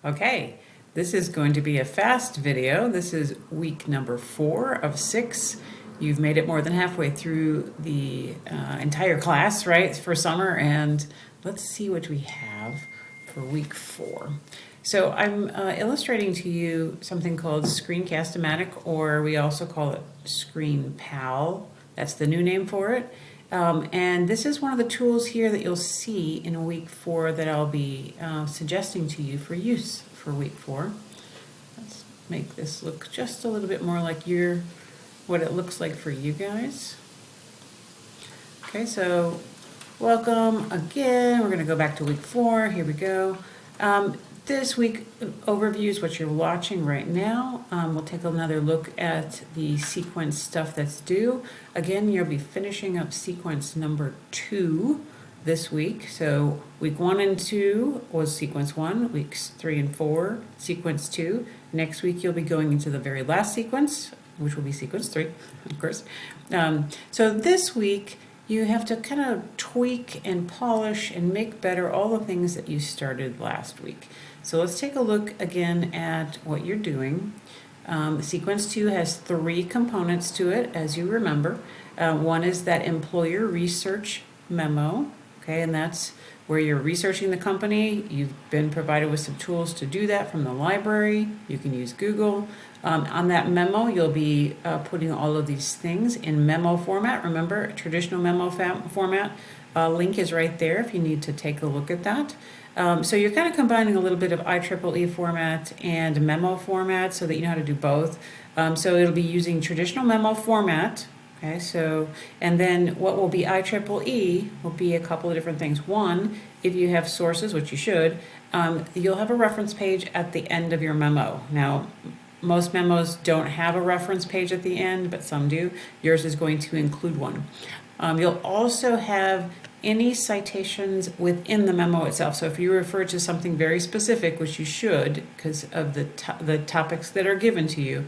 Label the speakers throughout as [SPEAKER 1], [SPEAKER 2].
[SPEAKER 1] Okay, this is going to be a fast video. This is week number 4 of 6. You've made it more than halfway through the entire class, right, for summer, and let's see what we have for week 4. So I'm illustrating to you something called Screencast-O-Matic, or we also call it Screen Pal. That's the new name for it. And this is one of the tools here that you'll see in week 4 that I'll be suggesting to you for use for week 4. Let's make this look just a little bit more like what it looks like for you guys. Okay, so welcome again. We're going to go back to week 4. Here we go. This week overview is what you're watching right now. We'll take another look at the sequence stuff that's due. Again, you'll be finishing up sequence number 2 this week. So week 1 and 2 was sequence 1, weeks 3 and 4, sequence 2. Next week you'll be going into the very last sequence, which will be sequence 3, of course. So this week you have to kind of tweak and polish and make better all the things that you started last week. So let's take a look again at what you're doing. Sequence 2 has 3 components to it, as you remember. One is that employer research memo, okay, and that's where you're researching the company. You've been provided with some tools to do that from the library. You can use Google. On that memo, you'll be putting all of these things in memo format. Remember, traditional memo format. Link is right there if you need to take a look at that. So you're kind of combining a little bit of IEEE format and memo format so that you know how to do both. So it'll be using traditional memo format. Okay, so, and then what will be IEEE will be a couple of different things. One, if you have sources, which you should, you'll have a reference page at the end of your memo. Now, most memos don't have a reference page at the end, but some do. Yours is going to include one. You'll also have any citations within the memo itself. So if you refer to something very specific, which you should because of the topics that are given to you,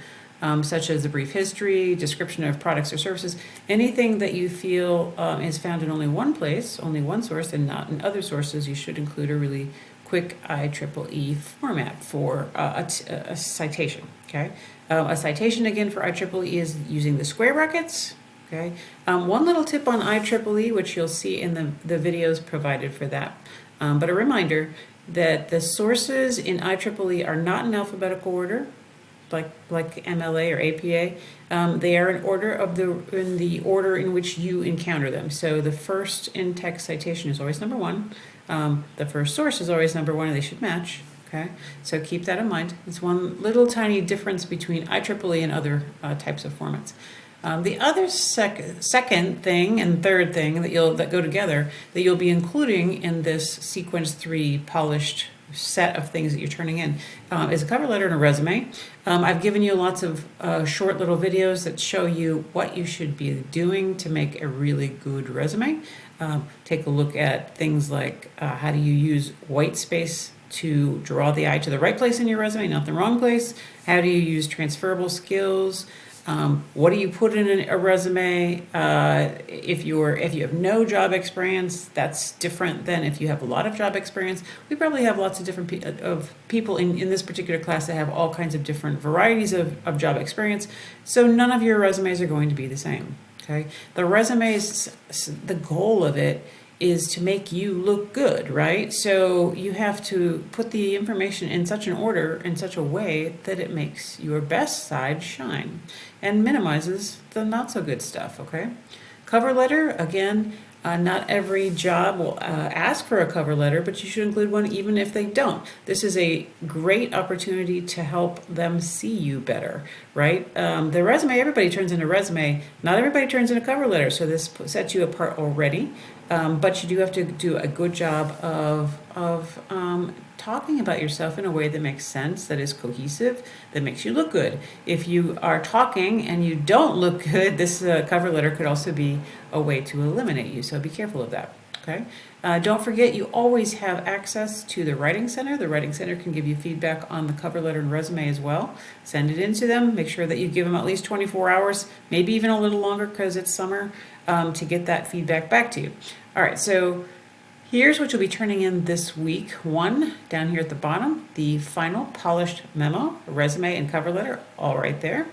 [SPEAKER 1] such as the brief history, description of products or services, anything that you feel is found in only one place, only one source, and not in other sources, you should include a really quick IEEE format for a citation. Okay, a citation again for IEEE is using the square brackets. Okay, one little tip on IEEE, which you'll see in the videos provided for that, but a reminder that the sources in IEEE are not in alphabetical order, like MLA or APA. They are in the order in which you encounter them. So the first in-text citation is always number 1. The first source is always number 1, and they should match. Okay, so keep that in mind. It's one little tiny difference between IEEE and other types of formats. The other second thing and third thing that go together that you'll be including in this sequence 3 polished set of things that you're turning in is a cover letter and a resume. I've given you lots of short little videos that show you what you should be doing to make a really good resume. Take a look at things like how do you use white space to draw the eye to the right place in your resume, not the wrong place. How do you use transferable skills? What do you put in a resume? If you have no job experience, that's different than if you have a lot of job experience. We probably have lots of different people in this particular class that have all kinds of different varieties of job experience. So none of your resumes are going to be the same. Okay, the resumes, the goal of it is to make you look good, right? So you have to put the information in such an order, in such a way that it makes your best side shine and minimizes the not so good stuff, okay? Cover letter, again, not every job will ask for a cover letter, but you should include one even if they don't. This is a great opportunity to help them see you better, right? The resume, everybody turns in a resume. Not everybody turns in a cover letter, so this sets you apart already. But you do have to do a good job of talking about yourself in a way that makes sense, that is cohesive, that makes you look good. If you are talking and you don't look good, this cover letter could also be a way to eliminate you, so be careful of that. Okay. Don't forget, you always have access to the Writing Center. The Writing Center can give you feedback on the cover letter and resume as well. Send it in to them. Make sure that you give them at least 24 hours, maybe even a little longer because it's summer, to get that feedback back to you. All right, so Here's what you'll be turning in this week. One, down here at the bottom, the final polished memo, resume, and cover letter, all right there.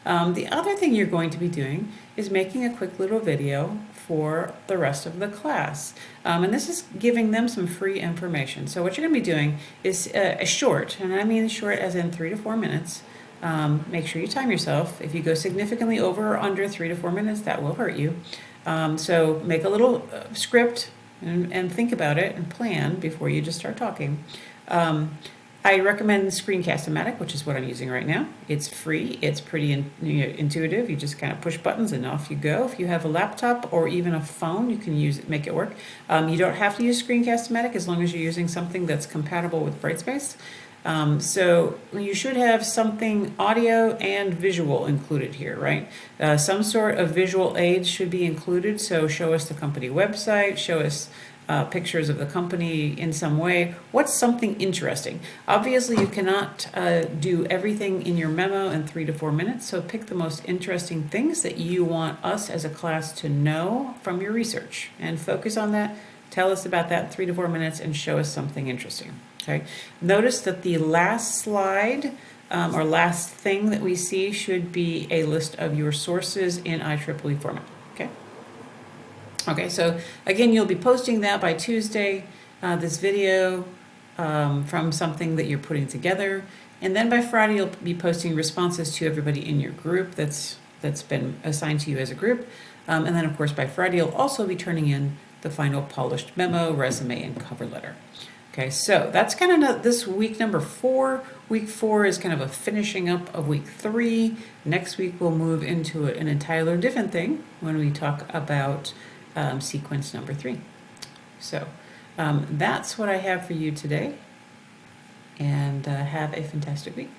[SPEAKER 1] The other thing you're going to be doing is making a quick little video for the rest of the class. And this is giving them some free information. So what you're going to be doing is a short, and I mean short as in 3 to 4 minutes. Make sure you time yourself. If you go significantly over or under 3 to 4 minutes, that will hurt you. So make a little script and think about it and plan before you just start talking. I recommend Screencast-O-Matic, which is what I'm using right now. It's free. It's pretty intuitive. You just kind of push buttons and off you go. If you have a laptop or even a phone, you can use it, make it work. You don't have to use Screencast-O-Matic as long as you're using something that's compatible with Brightspace. So you should have something audio and visual included here, right? Some sort of visual aid should be included. So show us the company website, show us pictures of the company in some way. What's something interesting? Obviously, you cannot do everything in your memo in 3 to 4 minutes, so pick the most interesting things that you want us as a class to know from your research and focus on that. Tell us about that in 3 to 4 minutes and show us something interesting. Okay. Notice that the last slide or last thing that we see should be a list of your sources in IEEE format. Okay. Okay, so again, you'll be posting that by Tuesday, this video from something that you're putting together. And then by Friday, you'll be posting responses to everybody in your group that's been assigned to you as a group. And then, of course, by Friday, you'll also be turning in the final polished memo, resume, and cover letter. Okay, so that's kind of this week number 4. Week 4 is kind of a finishing up of week 3. Next week, we'll move into an entirely different thing when we talk about sequence number 3. So that's what I have for you today, and have a fantastic week.